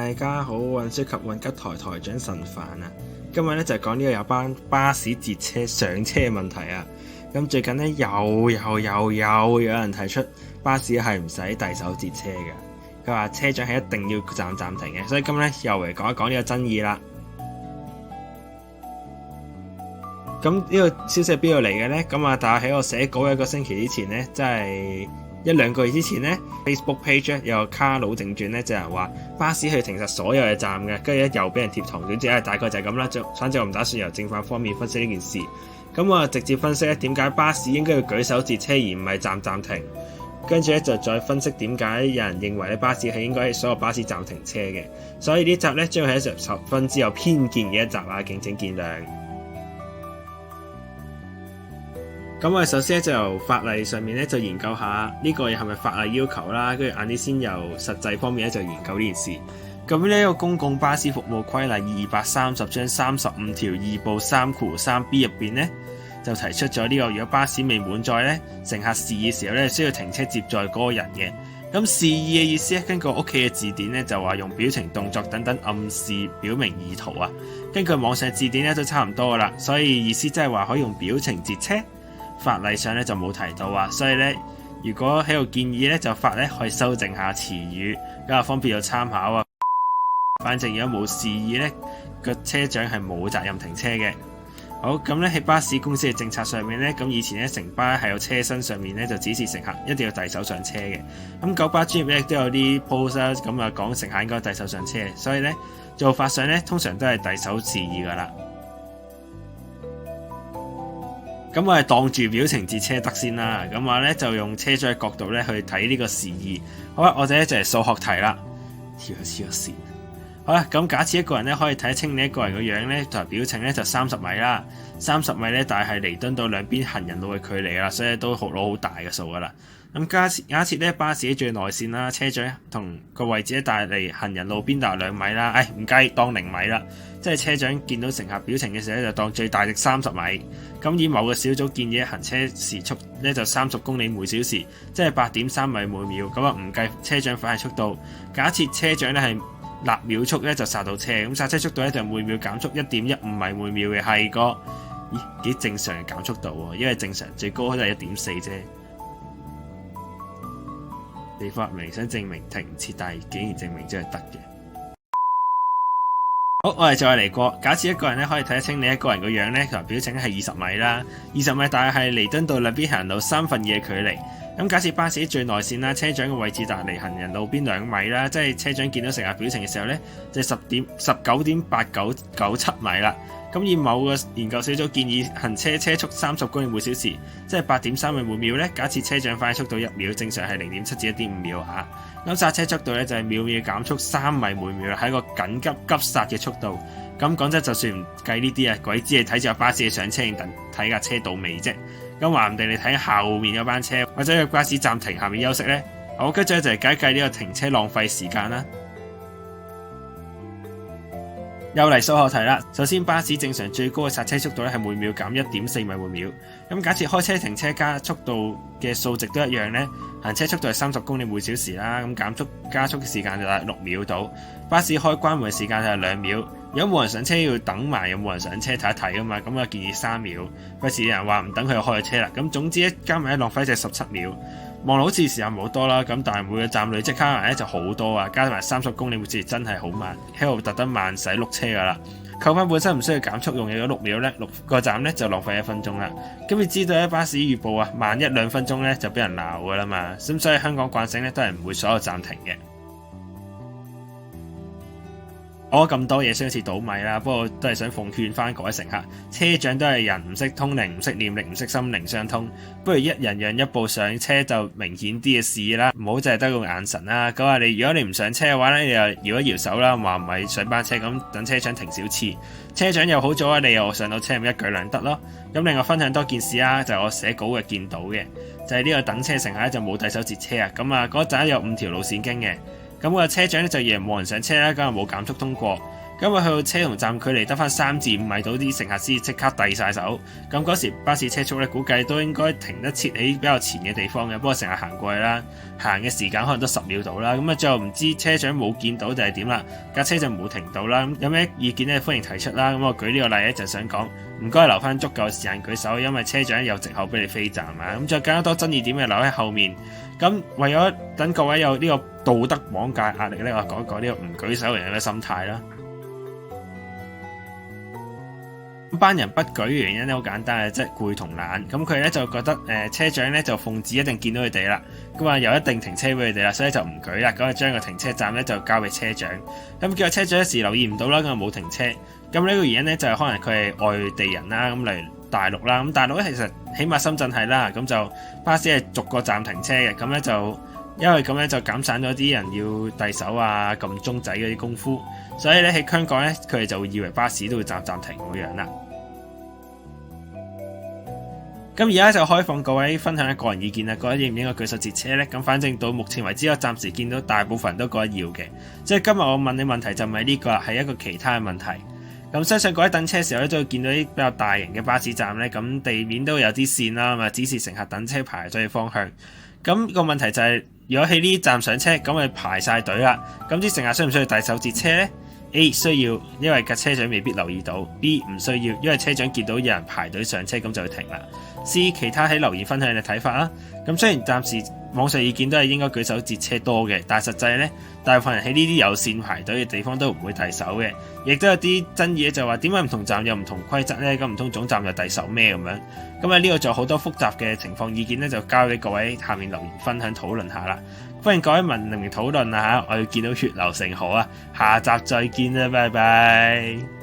大家好，運輸及運吉台台長陳帆啊，今日咧就講呢個有班巴士截車上車嘅問題啊。咁最近咧又有人提出巴士係唔使遞手截車嘅，佢話車長係一定要暫停嘅，所以今日咧又嚟講一講呢個爭議啦。咁呢個消息係邊度嚟嘅呢？咁啊，但係喺我寫稿一個星期之前呢，即係1-2個月之前呢 Facebook page 咧有個卡佬正傳咧，就係話巴士去停實所有嘅站嘅，跟住咧又俾人貼堂，總之大概就係咁啦。反正我唔打算由正反方面分析呢件事，咁我直接分析咧點解巴士應該要舉手截車而唔係暫停，跟住咧就再分析點解有人認為咧巴士係應該所有巴士暫停車嘅。所以呢集咧將會係十分之有偏見嘅一集啊，敬請見諒。咁我哋首先咧就由法例上面咧就研究下呢個係咪法例要求啦，跟住晏啲先由實際方面咧就研究呢件事。咁呢個公共巴士服務規例230/35條2部3-3B 入邊咧就提出咗呢個，如果巴士未滿載咧，乘客示意嘅時候咧需要停車接載嗰個人嘅。咁示意嘅意思咧，根據屋企嘅字典咧就話用表情、動作等等暗示表明意圖啊。根據網上字典咧都差唔多噶啦，所以意思即係話可以用表情截車。法例上咧就冇提到啊，所以咧如果喺度建議咧就法咧可以修正下詞語，比較方便有參考啊。反正如果冇示意咧，個車長係冇責任停車嘅。好，咁咧喺巴士公司嘅政策上面咧，咁以前咧城巴係有車身上面咧就指示乘客一定要遞手上車嘅。咁九巴專業咧都有啲 post 啦，咁啊講乘客應該遞手上車，所以咧做法上咧通常都係遞手示意噶啦。咁我係當住表情截車得先啦，咁話咧就用車長嘅角度咧去睇呢個示意。好啦，我哋咧就係數學題啦，黐個線。好啦，咁假設一個人咧可以睇清你一個人嘅樣咧，同埋表情咧就30米啦，30米咧但係彌敦道兩邊行人路嘅距離啦，所以都攞好大嘅數噶啦。咁假設咧巴士最內線啦，車長同個位置咧帶嚟行人路邊大2米啦，唔計當0米啦，即係車長見到乘客表情嘅時候咧就當最大值30米。咁以某個小組建議行車時速咧就30公里每小時，即係8.3米每秒。咁啊唔計車長快速度，假設車長咧係立秒速咧就剎到車，咁剎車速度咧就每秒減速1.15米每秒嘅，係個幾正常嘅減速度喎，因為正常最高都係1.4啫。你發明想證明停唔切，但係竟然證明真係得嘅。好，我哋再嚟過。假設一個人咧可以睇得清你一個人個樣咧，同埋表情係20米啦，20米大概係彌敦道兩邊行人路2/3嘅距離。咁假設巴士最內線啦，車長嘅位置達離行人路邊2米啦，即係車長見到乘客表情嘅時候咧，就19.8997米啦。咁以某個研究小組建議行車車速30公里每小時，即係8.3米每秒咧。假設車長快速度1秒，正常係0.7至1.5秒啊。咁剎車速度咧就係秒秒減速3米每秒，係一個緊急急剎嘅速度。咁講真，就算唔計呢啲啊，鬼知你睇住巴士嘅上車定睇架車到未啫？咁話唔定你睇後面嗰班車，或者個巴士暫停下面休息呢。好，跟住就係計呢個停車浪費時間啦。又嚟數學題啦。首先，巴士正常最高嘅剎車速度咧係每秒減1.4米每秒。咁假設開車停車加速度嘅數值都一樣呢，行車速度係30公里每小時啦。咁減速加速嘅時間就係6秒到。巴士開關門嘅時間就係2秒。如果冇人上車要等埋，有冇人上車睇一睇噶嘛？咁啊建議3秒。費事有人話唔等佢就開咗車啦。咁總之加埋浪費就係17秒。望落好似時間唔好多啦，咁但係每個站累積加埋咧就好多啊，加埋30公里每小時真係好慢，喺度特登慢駛碌車噶啦。扣翻本身唔需要減速用嘅6秒咧，6個站咧就浪費1分鐘啦。咁你知道咧巴士預報啊，慢1-2分鐘咧就俾人鬧噶啦嘛。咁所以香港慣性咧都係唔會所有暫停嘅。我咁多嘢相似倒米啦，不過都係想奉勸翻各位乘客，車長都係人，唔識通靈，唔識念力，唔識心靈相通，不如一人讓一步上車就明顯啲嘅事啦，唔好淨係得用眼神啦。咁話如果你唔上車嘅話咧，你又搖一搖手啦，話唔係上班車咁，等車長停少次，車長又好咗啊，你又上到車咁一舉兩得咯。咁另外分享多件事啊，就係我寫稿嘅見到嘅，就係呢個等車乘客就冇遞手截車啊。咁嗰陣有5條路線經嘅。咁個車長咧就以為冇人上車啦，咁就冇減速通過。咁啊去到車同站距離得翻3至5米到，啲乘客先即刻遞晒手。咁嗰時巴士車速咧估計都應該停得切喺比較前嘅地方嘅，不過成日行過去啦，行嘅時間可能都10秒到啦。咁啊最後唔知車長冇見到定係點啦，架車就冇停到啦。咁有咩意見咧歡迎提出啦。咁我舉呢個例咧就想講，唔該留翻足夠時間舉手，因為車長有藉口俾你飛站啊。咁再更加多爭議點嘅留喺後面。咁為咗等各位有呢個道德綁架壓力咧，我講一講呢個唔舉手人嘅心態啦。班人不舉嘅原因咧好簡單嘅，即係攰同懶。咁佢咧就覺得車長咧就奉旨一定見到佢哋啦，咁啊又一定停車俾佢哋啦，所以就唔舉啦。咁啊將個停車站咧就交俾車長。咁叫個車長一時留意唔到啦，咁啊冇停車。咁呢個原因咧就係可能佢係外地人啦，咁嚟大陸啦。咁大陸咧其實起碼深圳係啦，咁就巴士係逐個站停車嘅。咁咧就因為咁咧就減省咗啲人要遞手啊、撳鐘仔嗰啲功夫，所以咧喺香港咧佢哋就會以為巴士都會站停咁樣啦。咁而家就開放各位分享個人意見啦，覺得應唔應該舉手截車呢？咁反正到目前為止，我暫時見到大部分人都覺得要嘅。即係今日我問你問題就唔係呢個啦，係一個其他嘅問題。咁相信各位等車時候咧，都會見到啲比較大型嘅巴士站呢，咁地面都有啲線啦，咁指示乘客等車排隊嘅方向。咁個問題就係，如果喺呢啲站上車，咁咪排晒隊啦。咁啲乘客需唔需要遞手截車呢？ A 需要，因為架車長未必留意到。 B 唔需要，因為車長見到有人排隊上車，咁就會停啦。C 其他喺留言分享你嘅睇法啦。咁雖然暫時網上意見都係應該舉手截車多嘅，但係實際呢，大部分人喺呢啲有線排隊嘅地方都唔會遞手嘅。亦都有啲爭議就話點解唔同站有唔同規則呢？咁唔通總站就遞手咩咁樣？咁啊呢個仲有好多複雜嘅情況，意見呢就交俾各位下面留言分享討論下啦。歡迎各位文明討論啊嚇！我要見到血流成河啊！下集再見啦，拜拜。